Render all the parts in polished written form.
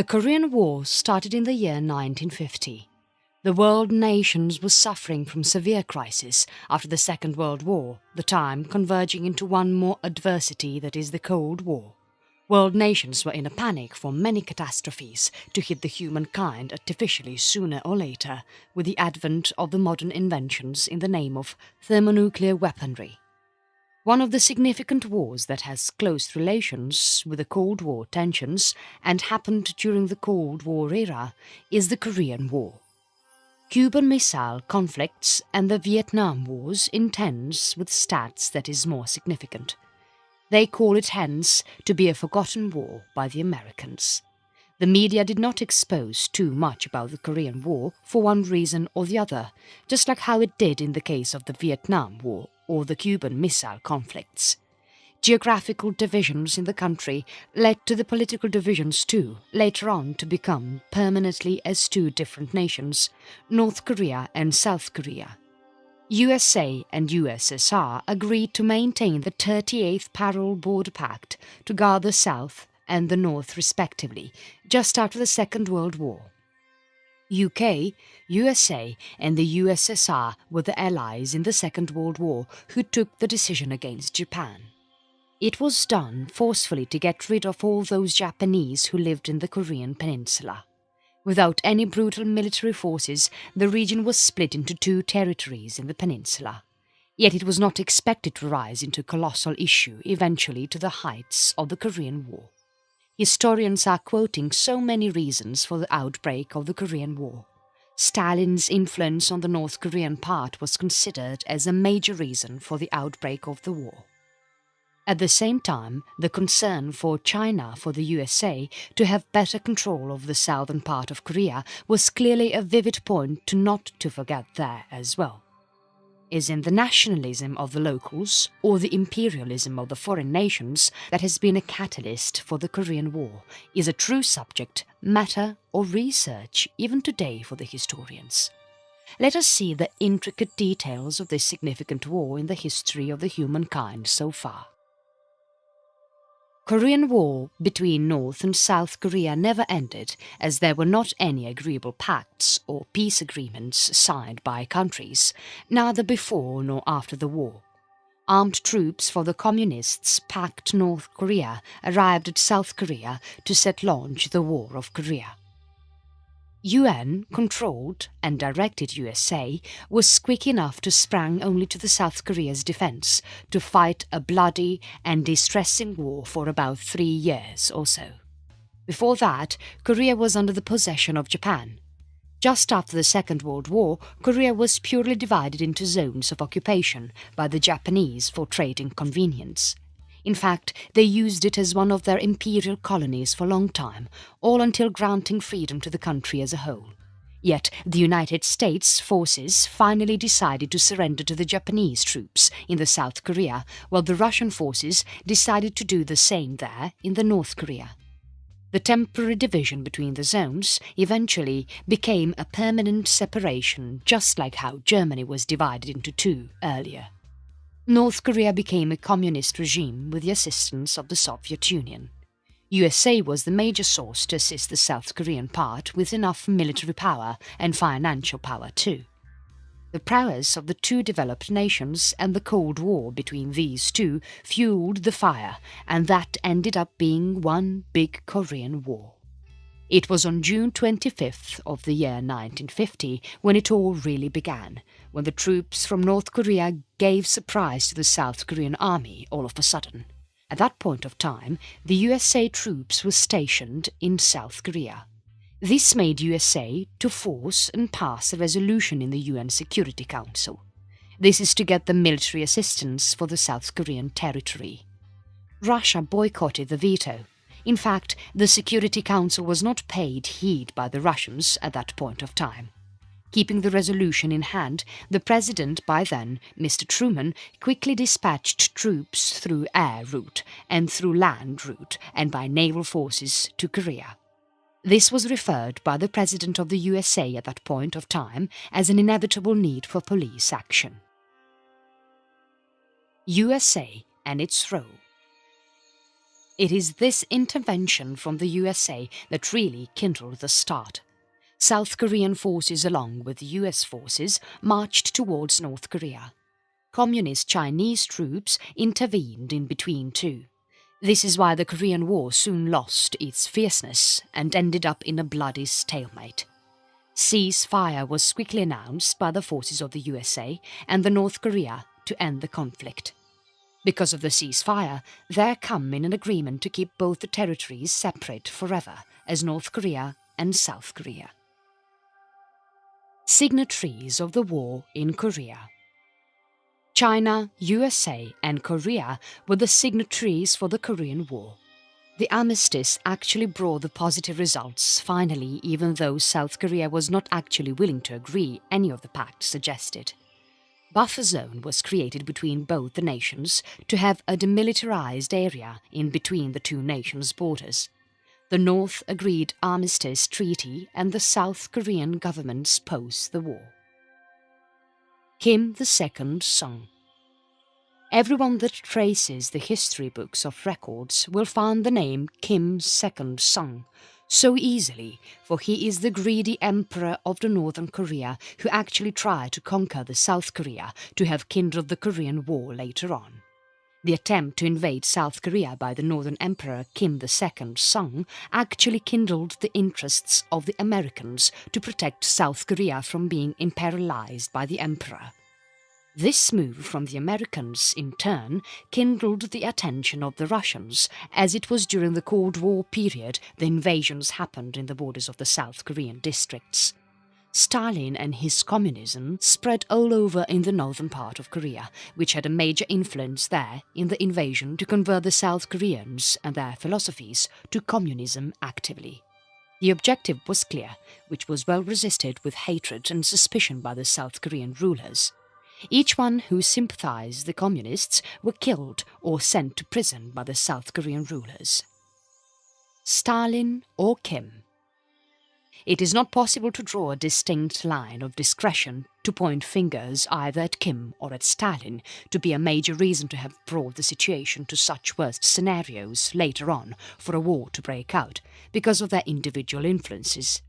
The Korean War started in the year 1950. The world nations were suffering from severe crisis after the Second World War, the time converging into one more adversity, that is the Cold War. World nations were in a panic for many catastrophes to hit the humankind artificially sooner or later with the advent of the modern inventions in the name of thermonuclear weaponry. One of the significant wars that has close relations with the Cold War tensions and happened during the Cold War era is the Korean War. Cuban Missile conflicts and the Vietnam Wars intense with stats that is more significant. They call it hence to be a forgotten war by the Americans. The media did not expose too much about the Korean War for one reason or the other, just like how it did in the case of the Vietnam War or the Cuban Missile conflicts. Geographical divisions in the country led to the political divisions too, later on to become permanently as two different nations, North Korea and South Korea. USA and USSR agreed to maintain the 38th Parallel Border Pact to guard the South and the North respectively, just after the Second World War. UK, USA and the USSR were the allies in the Second World War who took the decision against Japan. It was done forcefully to get rid of all those Japanese who lived in the Korean peninsula. Without any brutal military forces, the region was split into two territories in the peninsula. Yet it was not expected to rise into a colossal issue eventually to the heights of the Korean War. Historians are quoting so many reasons for the outbreak of the Korean War. Stalin's influence on the North Korean part was considered as a major reason for the outbreak of the war. At the same time, the concern for China for the USA to have better control of the southern part of Korea was clearly a vivid point not to forget there as well. Is in the nationalism of the locals or the imperialism of the foreign nations that has been a catalyst for the Korean War is a true subject, matter or research even today for the historians. Let us see the intricate details of this significant war in the history of the humankind so far. Korean War between North and South Korea never ended, as there were not any agreeable pacts or peace agreements signed by countries, neither before nor after the war. Armed troops for the Communists packed North Korea arrived at South Korea to set launch the War of Korea. UN controlled and directed USA was quick enough to sprang only to the South Korea's defense to fight a bloody and distressing war for about 3 years or so. Before that, Korea was under the possession of Japan. Just after the Second World War, Korea was purely divided into zones of occupation by the Japanese for trading convenience. In fact, they used it as one of their imperial colonies for a long time, all until granting freedom to the country as a whole. Yet the United States forces finally decided to surrender to the Japanese troops in the South Korea, while the Russian forces decided to do the same there in the North Korea. The temporary division between the zones eventually became a permanent separation, just like how Germany was divided into two earlier. North Korea became a communist regime with the assistance of the Soviet Union. USA was the major source to assist the South Korean part with enough military power and financial power too. The prowess of the two developed nations and the Cold War between these two fueled the fire, and that ended up being one big Korean War. It was on June 25th of the year 1950 when it all really began, when the troops from North Korea gave surprise to the South Korean army all of a sudden. At that point of time, the USA troops were stationed in South Korea. This made USA to force and pass a resolution in the UN Security Council. This is to get the military assistance for the South Korean territory. Russia boycotted the veto. In fact, the Security Council was not paid heed by the Russians at that point of time. Keeping the resolution in hand, the president by then, Mr. Truman, quickly dispatched troops through air route and through land route and by naval forces to Korea. This was referred by the president of the USA at that point of time as an inevitable need for police action. USA and its role. It is this intervention from the USA that really kindled the start. South Korean forces along with US forces marched towards North Korea. Communist Chinese troops intervened in between too. This is why the Korean War soon lost its fierceness and ended up in a bloody stalemate. Ceasefire was quickly announced by the forces of the USA and the North Korea to end the conflict. Because of the ceasefire, there come in an agreement to keep both the territories separate forever as North Korea and South Korea. Signatories of the war in Korea. China, USA and Korea were the signatories for the Korean War. The armistice actually brought the positive results finally, even though South Korea was not actually willing to agree any of the pacts suggested. Buffer zone was created between both the nations to have a demilitarized area in between the two nations' borders. The North agreed armistice treaty and the South Korean governments posed the war. Kim II Sung. Everyone that traces the history books of records will find the name Kim II Sung so easily, for he is the greedy emperor of the Northern Korea who actually tried to conquer the South Korea to have kindled the Korean War later on. The attempt to invade South Korea by the Northern Emperor Kim II Sung actually kindled the interests of the Americans to protect South Korea from being imperialized by the emperor. This move from the Americans, in turn, kindled the attention of the Russians, as it was during the Cold War period the invasions happened in the borders of the South Korean districts. Stalin and his communism spread all over in the northern part of Korea, which had a major influence there in the invasion to convert the South Koreans and their philosophies to communism actively. The objective was clear, which was well resisted with hatred and suspicion by the South Korean rulers. Each one who sympathized the communists were killed or sent to prison by the South Korean rulers. Stalin or Kim? It is not possible to draw a distinct line of discretion to point fingers either at Kim or at Stalin to be a major reason to have brought the situation to such worst scenarios later on for a war to break out because of their individual influences.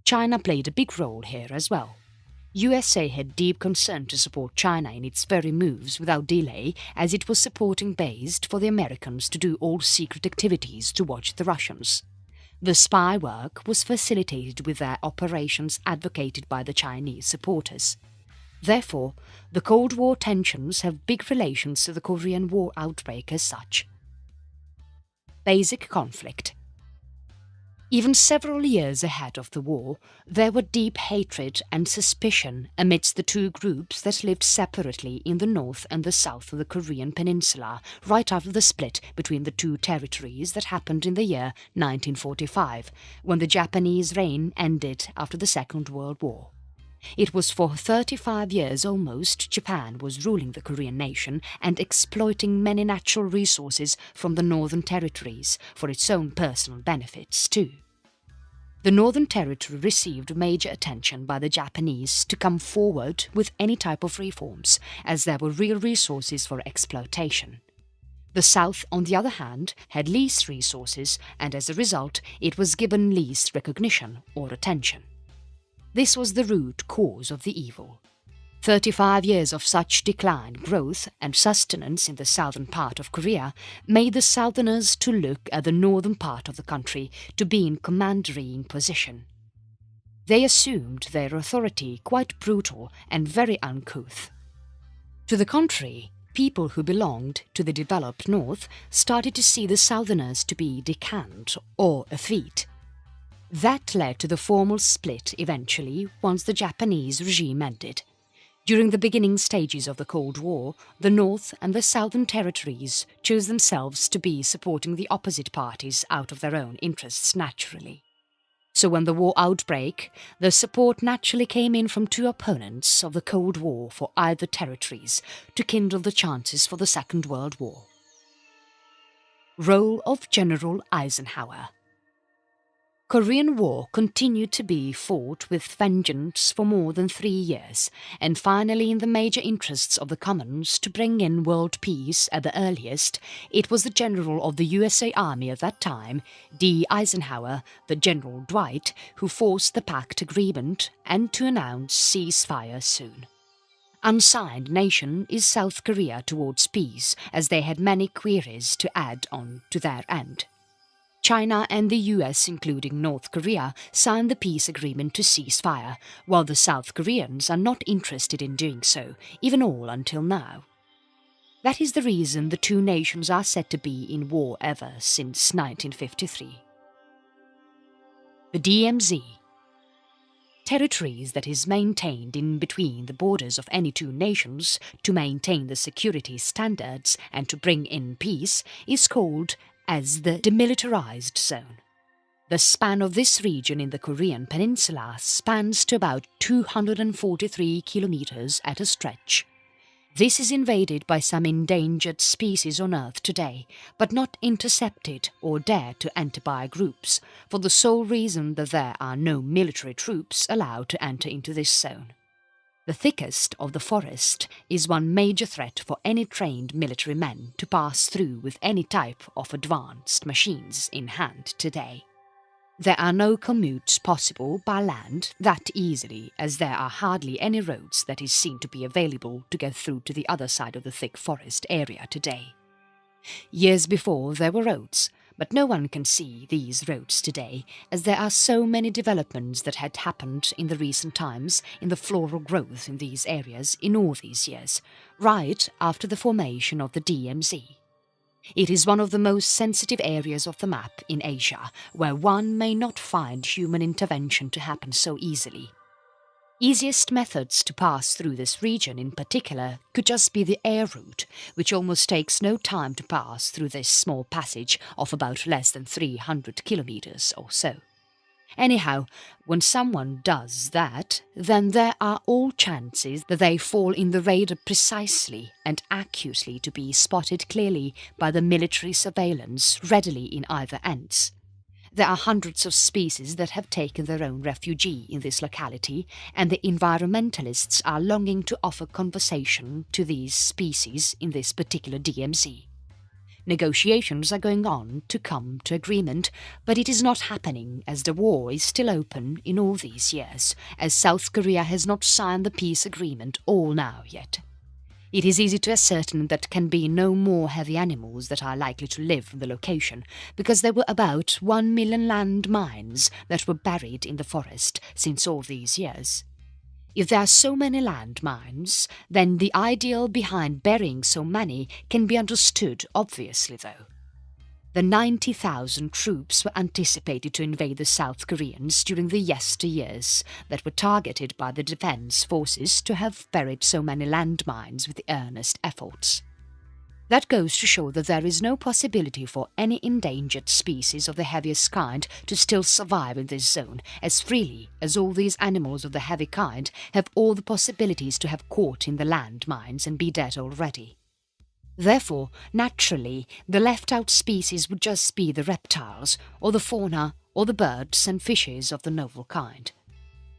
China played a big role here as well. USA had deep concern to support China in its very moves without delay, as it was supporting based for the Americans to do all secret activities to watch the Russians. The spy work was facilitated with their operations advocated by the Chinese supporters. Therefore, the Cold War tensions have big relations to the Korean War outbreak as such. Basic conflict. Even several years ahead of the war, there were deep hatred and suspicion amidst the two groups that lived separately in the north and the south of the Korean peninsula right after the split between the two territories that happened in the year 1945, when the Japanese reign ended after the Second World War. It was for 35 years almost Japan was ruling the Korean nation and exploiting many natural resources from the northern territories for its own personal benefits too. The Northern Territory received major attention by the Japanese to come forward with any type of reforms, as there were real resources for exploitation. The South, on the other hand, had least resources, and as a result it was given least recognition or attention. This was the root cause of the evil. 35 years of such decline, growth and sustenance in the southern part of Korea made the southerners to look at the northern part of the country to be in commandeering position. They assumed their authority quite brutal and very uncouth. To the contrary, people who belonged to the developed north started to see the southerners to be decant or effete. That led to the formal split eventually once the Japanese regime ended. During the beginning stages of the Cold War, the North and the Southern territories chose themselves to be supporting the opposite parties out of their own interests naturally. So when the war outbreak, the support naturally came in from two opponents of the Cold War for either territories to kindle the chances for the Second World War. Role of General Eisenhower. Korean War continued to be fought with vengeance for more than 3 years, and finally, in the major interests of the commons to bring in world peace at the earliest, it was the general of the USA Army at that time, D. Eisenhower, the General Dwight, who forced the pact agreement and to announce ceasefire soon. Unsigned nation is South Korea towards peace, as they had many queries to add on to their end. China and the US, including North Korea, signed the peace agreement to cease fire, while the South Koreans are not interested in doing so, even all until now. That is the reason the two nations are said to be in war ever since 1953. The DMZ. Territories that is maintained in between the borders of any two nations to maintain the security standards and to bring in peace is called as the demilitarized zone. The span of this region in the Korean peninsula spans to about 243 kilometers at a stretch. This is invaded by some endangered species on Earth today, but not intercepted or dared to enter by groups, for the sole reason that there are no military troops allowed to enter into this zone. The thickest of the forest is one major threat for any trained military men to pass through with any type of advanced machines in hand today. There are no commutes possible by land that easily, as there are hardly any roads that is seen to be available to get through to the other side of the thick forest area today. Years before there were roads, but no one can see these roads today, as there are so many developments that had happened in the recent times in the floral growth in these areas in all these years, right after the formation of the DMZ. It is one of the most sensitive areas of the map in Asia, where one may not find human intervention to happen so easily. Easiest methods to pass through this region in particular could just be the air route, which almost takes no time to pass through this small passage of about less than 300 kilometers or so. Anyhow, when someone does that, then there are all chances that they fall in the radar precisely and accurately to be spotted clearly by the military surveillance readily in either ends. There are hundreds of species that have taken their own refuge in this locality, and the environmentalists are longing to offer conversation to these species in this particular DMZ. Negotiations are going on to come to agreement, but it is not happening as the war is still open in all these years, as South Korea has not signed the peace agreement all now yet. It is easy to ascertain that can be no more heavy animals that are likely to live in the location, because there were about 1 million land mines that were buried in the forest since all these years. If there are so many land mines, then the ideal behind burying so many can be understood obviously though. The 90,000 troops were anticipated to invade the South Koreans during the yesteryears that were targeted by the defense forces to have buried so many landmines with earnest efforts. That goes to show that there is no possibility for any endangered species of the heaviest kind to still survive in this zone as freely as all these animals of the heavy kind have all the possibilities to have caught in the landmines and be dead already. Therefore, naturally, the left-out species would just be the reptiles, or the fauna, or the birds and fishes of the novel kind.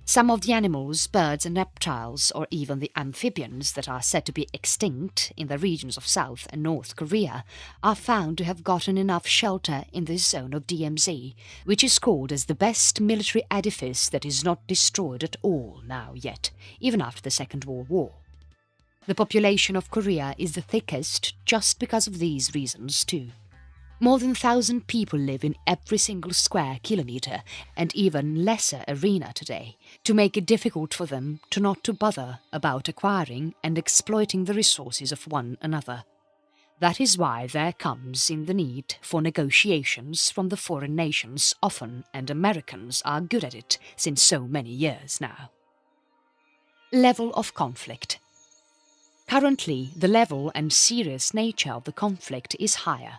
Some of the animals, birds and reptiles, or even the amphibians that are said to be extinct in the regions of South and North Korea, are found to have gotten enough shelter in this zone of DMZ, which is called as the best military edifice that is not destroyed at all now yet, even after the Second World War. The population of Korea is the thickest just because of these reasons too. More than 1,000 people live in every single square kilometre and even lesser arena today, to make it difficult for them to not to bother about acquiring and exploiting the resources of one another. That is why there comes in the need for negotiations from the foreign nations often, and Americans are good at it since so many years now. Level of conflict. Currently, the level and serious nature of the conflict is higher.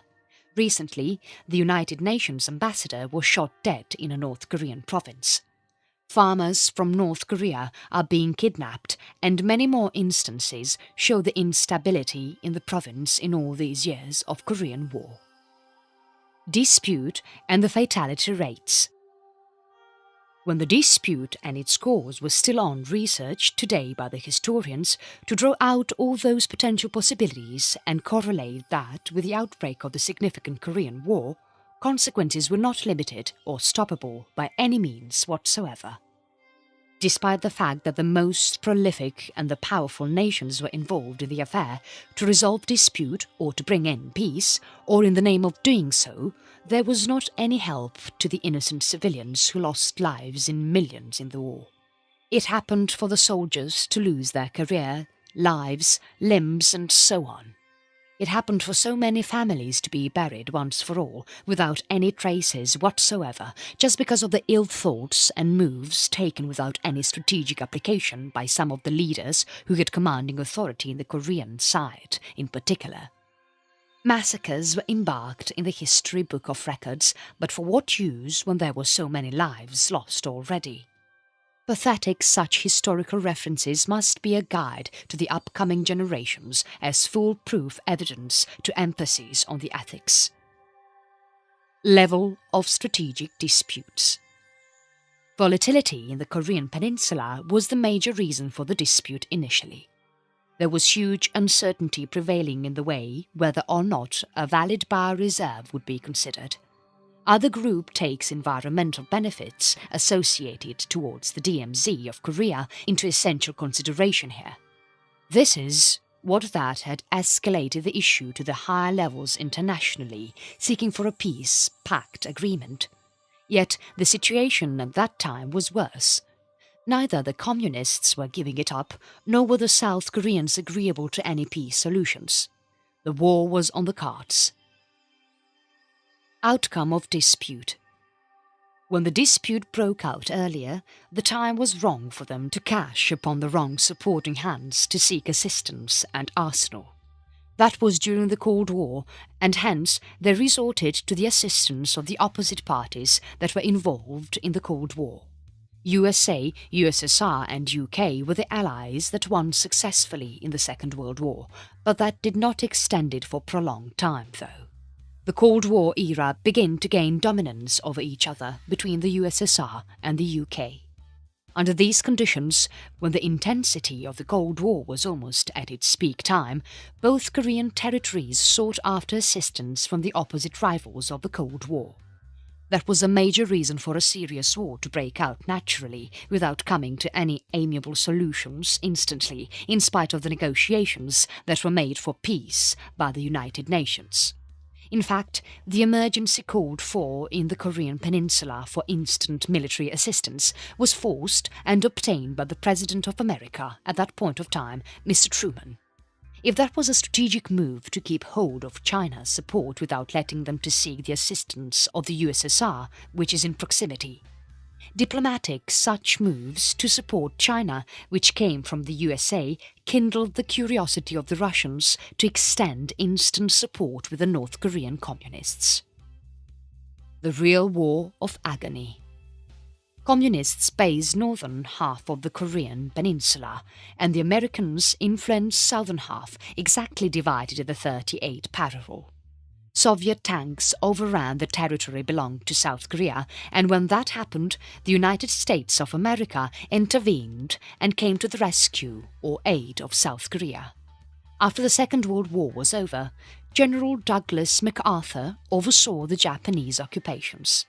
Recently, the United Nations ambassador was shot dead in a North Korean province. Farmers from North Korea are being kidnapped, and many more instances show the instability in the province in all these years of Korean War. Dispute and the fatality rates. When the dispute and its cause was still on research today by the historians to draw out all those potential possibilities and correlate that with the outbreak of the significant Korean War, consequences were not limited or stoppable by any means whatsoever. Despite the fact that the most prolific and the powerful nations were involved in the affair to resolve dispute or to bring in peace, or in the name of doing so, there was not any help to the innocent civilians who lost lives in millions in the war. It happened for the soldiers to lose their career, lives, limbs and so on. It happened for so many families to be buried once for all, without any traces whatsoever, just because of the ill thoughts and moves taken without any strategic application by some of the leaders who had commanding authority in the Korean side in particular. Massacres were embarked in the history book of records, but for what use when there were so many lives lost already? Pathetic such historical references must be a guide to the upcoming generations as foolproof evidence to emphasis on the ethics. Level of strategic disputes. Volatility in the Korean peninsula was the major reason for the dispute initially. There was huge uncertainty prevailing in the way whether or not a valid bioreserve would be considered. Other group takes environmental benefits associated towards the DMZ of Korea into essential consideration here. This is what that had escalated the issue to the higher levels internationally, seeking for a peace pact agreement. Yet the situation at that time was worse. Neither the communists were giving it up, nor were the South Koreans agreeable to any peace solutions. The war was on the cards. Outcome of dispute. When the dispute broke out earlier, the time was wrong for them to cash upon the wrong supporting hands to seek assistance and arsenal. That was during the Cold War, and hence they resorted to the assistance of the opposite parties that were involved in the Cold War. USA, USSR and UK were the allies that won successfully in the Second World War, but that did not extend it for prolonged time though. The Cold War era began to gain dominance over each other between the USSR and the UK. Under these conditions, when the intensity of the Cold War was almost at its peak time, both Korean territories sought after assistance from the opposite rivals of the Cold War. That was a major reason for a serious war to break out naturally, without coming to any amiable solutions instantly, in spite of the negotiations that were made for peace by the United Nations. In fact, the emergency called for in the Korean peninsula for instant military assistance was forced and obtained by the President of America at that point of time, Mr. Truman. If that was a strategic move to keep hold of China's support without letting them to seek the assistance of the USSR, which is in proximity. Diplomatic such moves to support China, which came from the USA, kindled the curiosity of the Russians to extend instant support with the North Korean communists. The real war of agony. Communists based northern half of the Korean peninsula, and the Americans influenced southern half, exactly divided at the 38 parallel. Soviet tanks overran the territory belonged to South Korea, and when that happened, the United States of America intervened and came to the rescue or aid of South Korea. After the Second World War was over, General Douglas MacArthur oversaw the Japanese occupations.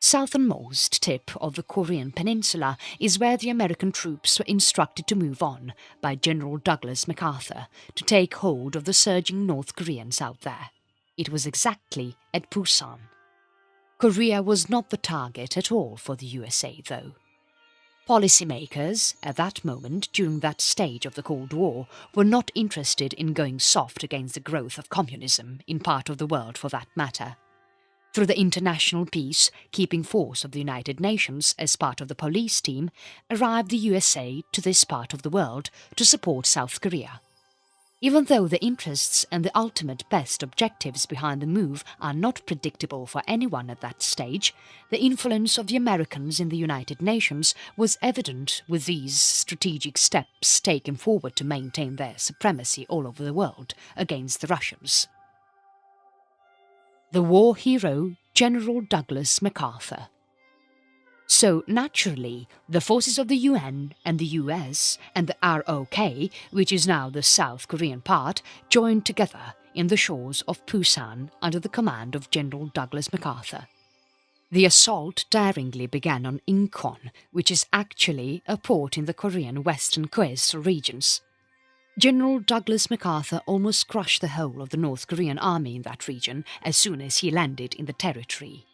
Southernmost tip of the Korean peninsula is where the American troops were instructed to move on by General Douglas MacArthur to take hold of the surging North Koreans out there. It was exactly at Busan. Korea was not the target at all for the USA, though. Policymakers, at that moment during that stage of the Cold War, were not interested in going soft against the growth of communism in part of the world for that matter. Through the international peace-keeping force of the United Nations as part of the police team, arrived the USA to this part of the world to support South Korea. Even though the interests and the ultimate best objectives behind the move are not predictable for anyone at that stage, the influence of the Americans in the United Nations was evident with these strategic steps taken forward to maintain their supremacy all over the world against the Russians. The war hero General Douglas MacArthur. So naturally, the forces of the UN and the US and the ROK, which is now the South Korean part, joined together in the shores of Busan under the command of General Douglas MacArthur. The assault daringly began on Incheon, which is actually a port in the Korean western coastal regions. General Douglas MacArthur almost crushed the whole of the North Korean army in that region as soon as he landed in the territory.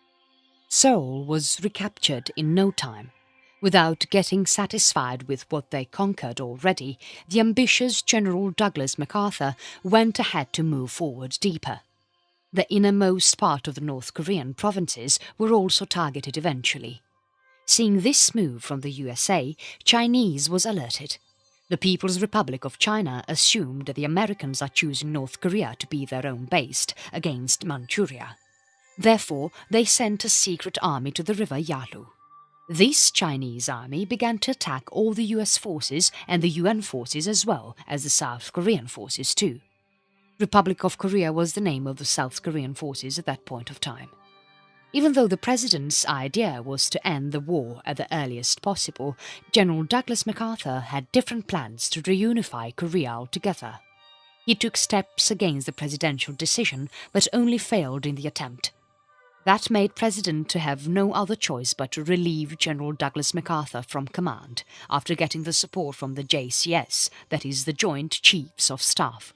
Seoul was recaptured in no time. Without getting satisfied with what they conquered already, the ambitious General Douglas MacArthur went ahead to move forward deeper. The innermost part of the North Korean provinces were also targeted eventually. Seeing this move from the USA, Chinese was alerted. The People's Republic of China assumed that the Americans are choosing North Korea to be their own base against Manchuria. Therefore, they sent a secret army to the river Yalu. This Chinese army began to attack all the US forces and the UN forces as well as the South Korean forces too. Republic of Korea was the name of the South Korean forces at that point of time. Even though the president's idea was to end the war at the earliest possible, General Douglas MacArthur had different plans to reunify Korea altogether. He took steps against the presidential decision but only failed in the attempt. That made President to have no other choice but to relieve General Douglas MacArthur from command after getting the support from the JCS, that is the Joint Chiefs of Staff.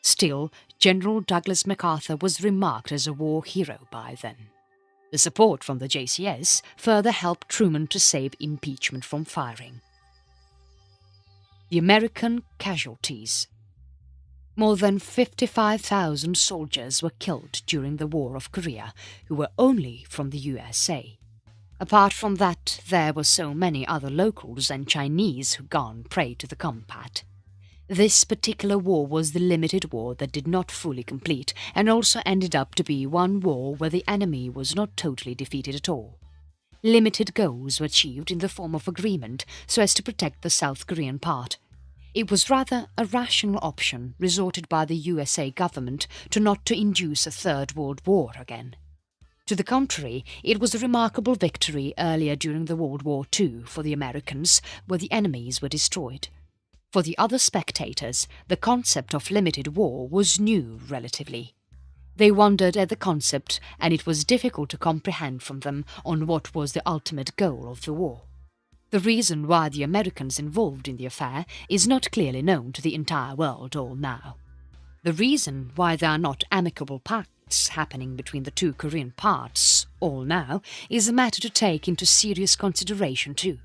Still, General Douglas MacArthur was remarked as a war hero by then. The support from the JCS further helped Truman to save impeachment from firing. The American casualties. More than 55,000 soldiers were killed during the War of Korea, who were only from the USA. Apart from that, there were so many other locals and Chinese who gone prey to the combat. This particular war was the limited war that did not fully complete and also ended up to be one war where the enemy was not totally defeated at all. Limited goals were achieved in the form of agreement so as to protect the South Korean part. It was rather a rational option resorted by the USA government not to induce a Third World War again. To the contrary, it was a remarkable victory earlier during the World War II for the Americans, where the enemies were destroyed. For the other spectators, the concept of limited war was new relatively. They wondered at the concept, and it was difficult to comprehend from them on what was the ultimate goal of the war. The reason why the Americans involved in the affair is not clearly known to the entire world all now. The reason why there are not amicable pacts happening between the two Korean parts all now is a matter to take into serious consideration too.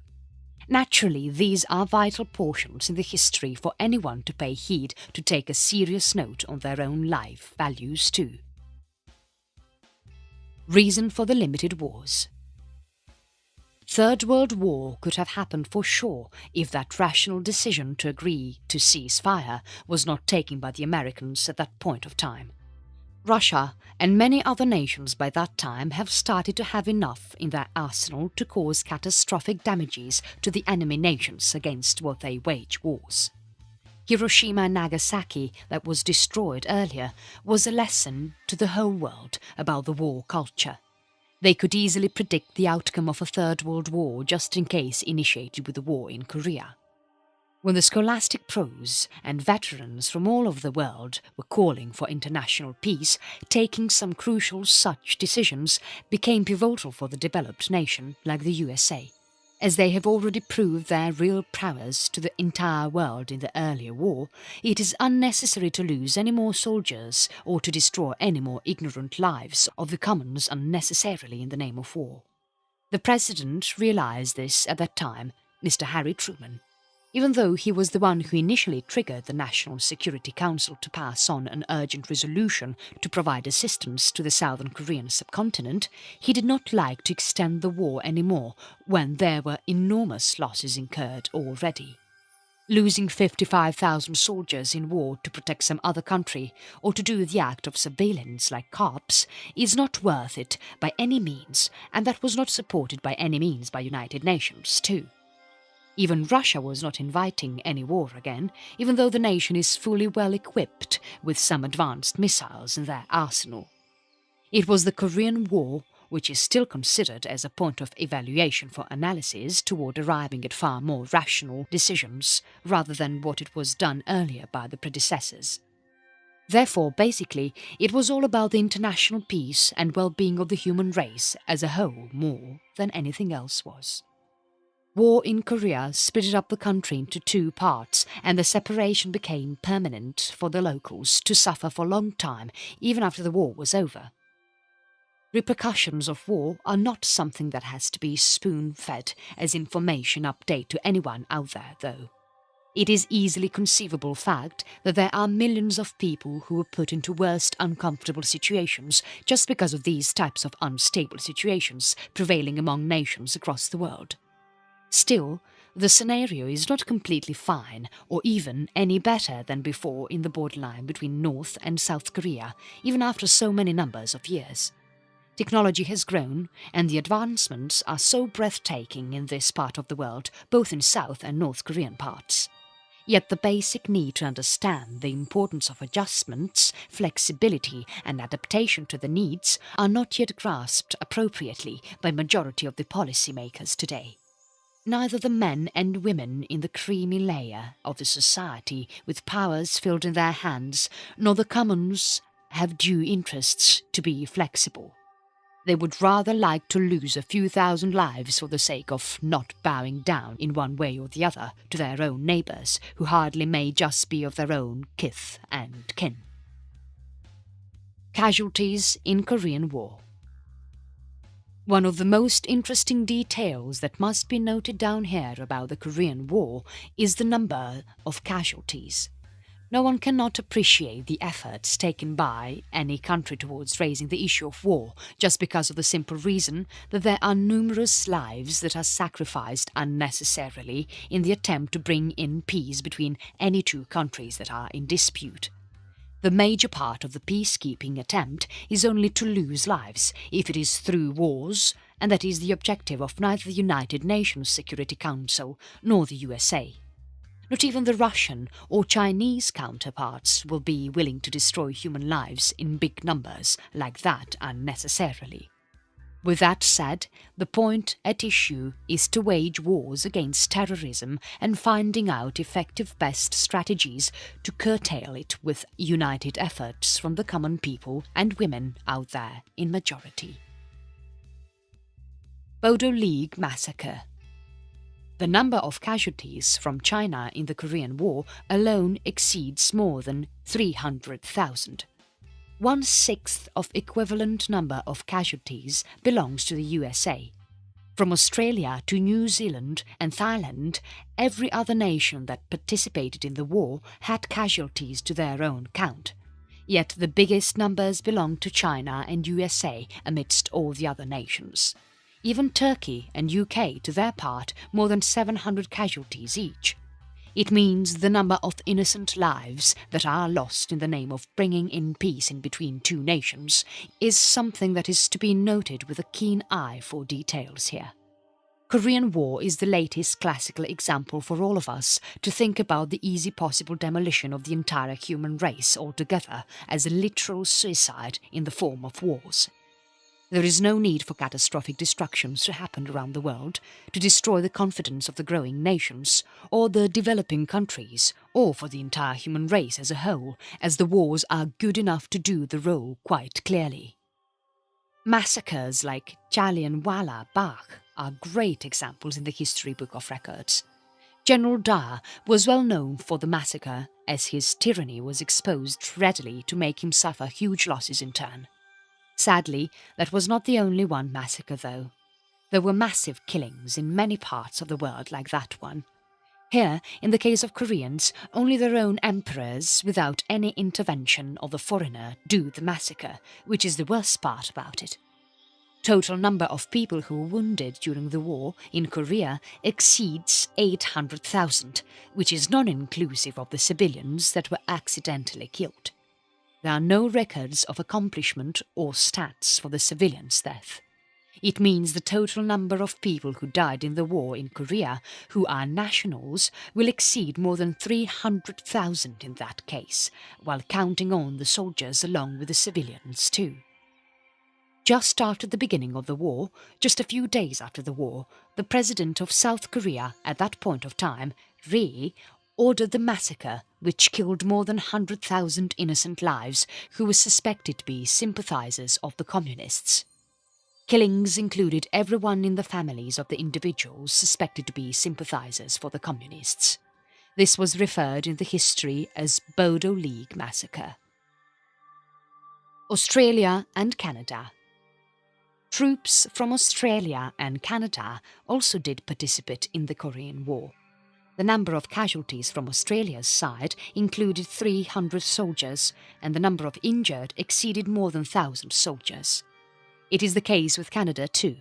Naturally, these are vital portions in the history for anyone to pay heed to take a serious note on their own life values too. Reason for the limited wars. Third World War could have happened for sure if that rational decision to agree to ceasefire was not taken by the Americans at that point of time. Russia and many other nations by that time have started to have enough in their arsenal to cause catastrophic damages to the enemy nations against what they wage wars. Hiroshima and Nagasaki, that was destroyed earlier, was a lesson to the whole world about the war culture. They could easily predict the outcome of a Third World War just in case initiated with the war in Korea. When the scholastic pros and veterans from all over the world were calling for international peace, taking some crucial such decisions became pivotal for the developed nation like the USA. As they have already proved their real prowess to the entire world in the earlier war, it is unnecessary to lose any more soldiers or to destroy any more ignorant lives of the commons unnecessarily in the name of war. The President realized this at that time, Mr. Harry Truman. Even though he was the one who initially triggered the National Security Council to pass on an urgent resolution to provide assistance to the Southern Korean subcontinent, he did not like to extend the war anymore when there were enormous losses incurred already. Losing 55,000 soldiers in war to protect some other country or to do the act of surveillance like cops is not worth it by any means, and that was not supported by any means by United Nations too. Even Russia was not inviting any war again, even though the nation is fully well equipped with some advanced missiles in their arsenal. It was the Korean War which is still considered as a point of evaluation for analysis toward arriving at far more rational decisions rather than what it was done earlier by the predecessors. Therefore, basically, it was all about the international peace and well-being of the human race as a whole more than anything else was. War in Korea split up the country into two parts, and the separation became permanent for the locals to suffer for a long time, even after the war was over. Repercussions of war are not something that has to be spoon-fed as information update to anyone out there, though. It is easily conceivable fact that there are millions of people who were put into worst uncomfortable situations just because of these types of unstable situations prevailing among nations across the world. Still, the scenario is not completely fine or even any better than before in the borderline between North and South Korea, even after so many numbers of years. Technology has grown, and the advancements are so breathtaking in this part of the world, both in South and North Korean parts. Yet the basic need to understand the importance of adjustments, flexibility and adaptation to the needs are not yet grasped appropriately by majority of the policymakers today. Neither the men and women in the creamy layer of the society with powers filled in their hands, nor the commons have due interests to be flexible. They would rather like to lose a few thousand lives for the sake of not bowing down in one way or the other to their own neighbours, who hardly may just be of their own kith and kin. Casualties in Korean War. One of the most interesting details that must be noted down here about the Korean War is the number of casualties. No one cannot appreciate the efforts taken by any country towards raising the issue of war just because of the simple reason that there are numerous lives that are sacrificed unnecessarily in the attempt to bring in peace between any two countries that are in dispute. The major part of the peacekeeping attempt is only to lose lives if it is through wars, and that is the objective of neither the United Nations Security Council nor the USA. Not even the Russian or Chinese counterparts will be willing to destroy human lives in big numbers like that unnecessarily. With that said, the point at issue is to wage wars against terrorism and finding out effective best strategies to curtail it with united efforts from the common people and women out there in majority. Bodo League Massacre. The number of casualties from China in the Korean War alone exceeds more than 300,000. 1/6 of equivalent number of casualties belongs to the USA. From Australia to New Zealand and Thailand, every other nation that participated in the war had casualties to their own count. Yet the biggest numbers belonged to China and USA amidst all the other nations. Even Turkey and UK, to their part, more than 700 casualties each. It means the number of innocent lives that are lost in the name of bringing in peace in between two nations is something that is to be noted with a keen eye for details here. Korean War is the latest classical example for all of us to think about the easy possible demolition of the entire human race altogether as a literal suicide in the form of wars. There is no need for catastrophic destructions to happen around the world to destroy the confidence of the growing nations or the developing countries, or for the entire human race as a whole, as the wars are good enough to do the role quite clearly. Massacres like Jallianwala Bagh are great examples in the history book of records. General Dyer was well known for the massacre, as his tyranny was exposed readily to make him suffer huge losses in turn. Sadly, that was not the only one massacre though. There were massive killings in many parts of the world like that one. Here, in the case of Koreans, only their own emperors, without any intervention of the foreigner, do the massacre, which is the worst part about it. Total number of people who were wounded during the war in Korea exceeds 800,000, which is non-inclusive of the civilians that were accidentally killed. There are no records of accomplishment or stats for the civilians' death. It means the total number of people who died in the war in Korea who are nationals will exceed more than 300,000 in that case, while counting on the soldiers along with the civilians too. Just after the beginning of the war, just a few days after the war, the president of South Korea at that point of time, Ri, ordered the massacre which killed more than 100,000 innocent lives who were suspected to be sympathizers of the communists. Killings included everyone in the families of the individuals suspected to be sympathizers for the communists. This was referred in the history as Bodo League Massacre. Australia and Canada. Troops from Australia and Canada also did participate in the Korean War. The number of casualties from Australia's side included 300 soldiers, and the number of injured exceeded more than 1,000 soldiers. It is the case with Canada too.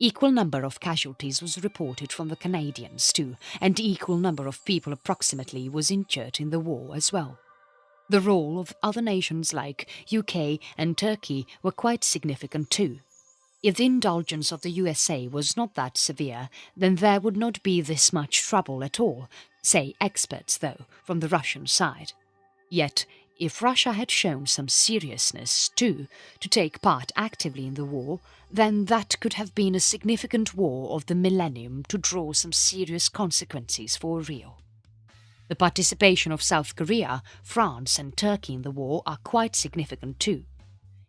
Equal number of casualties was reported from the Canadians too, and equal number of people approximately was injured in the war as well. The role of other nations like UK and Turkey were quite significant too. If the indulgence of the USA was not that severe, then there would not be this much trouble at all, say experts though, from the Russian side. Yet, if Russia had shown some seriousness too, to take part actively in the war, then that could have been a significant war of the millennium to draw some serious consequences for real. The participation of South Korea, France and Turkey in the war are quite significant too.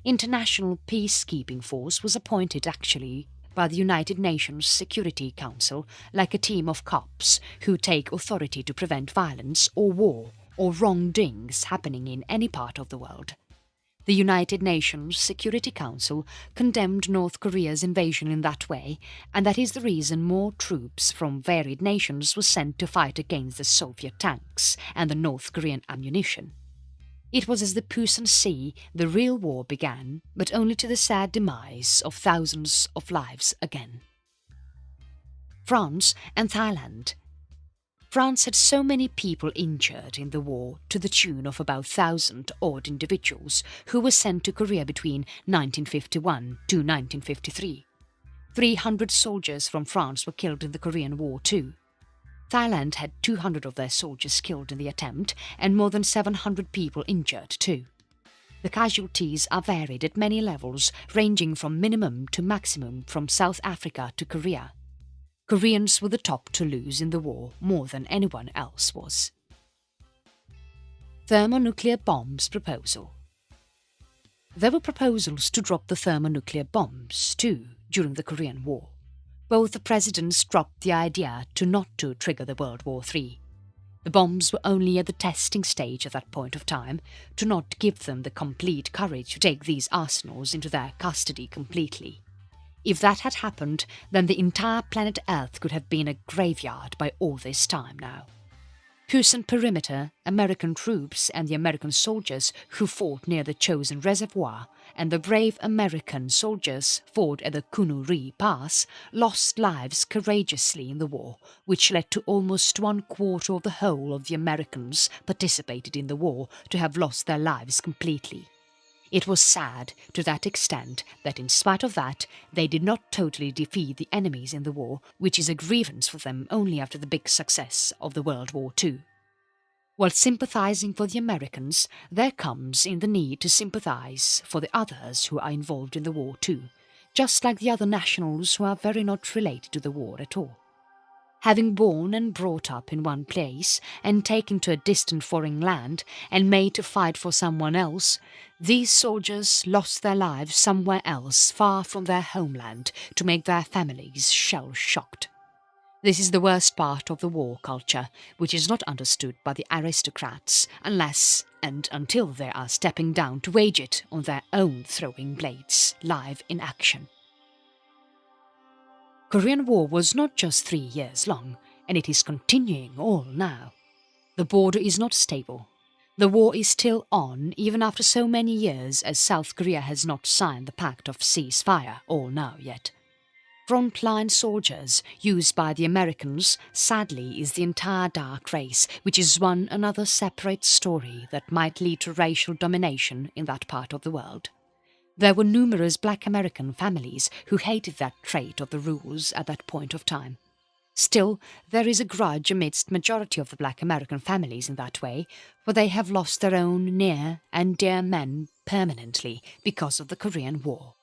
International peacekeeping force was appointed actually by the United Nations Security Council like a team of cops who take authority to prevent violence or war or wrongdoings happening in any part of the world. The United Nations Security Council condemned North Korea's invasion in that way, and that is the reason more troops from varied nations were sent to fight against the Soviet tanks and the North Korean ammunition. It was as the Pusan Sea the real war began, but only to the sad demise of thousands of lives again. France and Thailand. France had so many people injured in the war to the tune of about 1,000 odd individuals who were sent to Korea between 1951 to 1953. 300 soldiers from France were killed in the Korean War too. Thailand had 200 of their soldiers killed in the attempt and more than 700 people injured too. The casualties are varied at many levels, ranging from minimum to maximum from South Africa to Korea. Koreans were the top to lose in the war more than anyone else was. Thermonuclear bombs proposal. There were proposals to drop the thermonuclear bombs too during the Korean War. Both the presidents dropped the idea not to trigger the World War III. The bombs were only at the testing stage at that point of time, to not give them the complete courage to take these arsenals into their custody completely. If that had happened, then the entire planet Earth could have been a graveyard by all this time now. Pusan Perimeter, American troops and the American soldiers who fought near the chosen reservoir, and the brave American soldiers fought at the Kunuri Pass, lost lives courageously in the war, which led to almost 1/4 of the whole of the Americans participated in the war to have lost their lives completely. It was sad to that extent that in spite of that, they did not totally defeat the enemies in the war, which is a grievance for them only after the big success of the World War II. While sympathizing for the Americans, there comes in the need to sympathize for the others who are involved in the war too, just like the other nationals who are very not related to the war at all. Having born and brought up in one place and taken to a distant foreign land and made to fight for someone else, these soldiers lost their lives somewhere else far from their homeland to make their families shell-shocked. This is the worst part of the war culture, which is not understood by the aristocrats unless and until they are stepping down to wage it on their own throwing blades live in action. Korean War was not just 3 years long, and it is continuing all now. The border is not stable. The war is still on even after so many years, as South Korea has not signed the pact of ceasefire all now yet. Frontline soldiers used by the Americans sadly is the entire dark race, which is one another separate story that might lead to racial domination in that part of the world. There were numerous black American families who hated that trait of the rules at that point of time. Still, there is a grudge amidst majority of the black American families in that way, for they have lost their own near and dear men permanently because of the Korean War.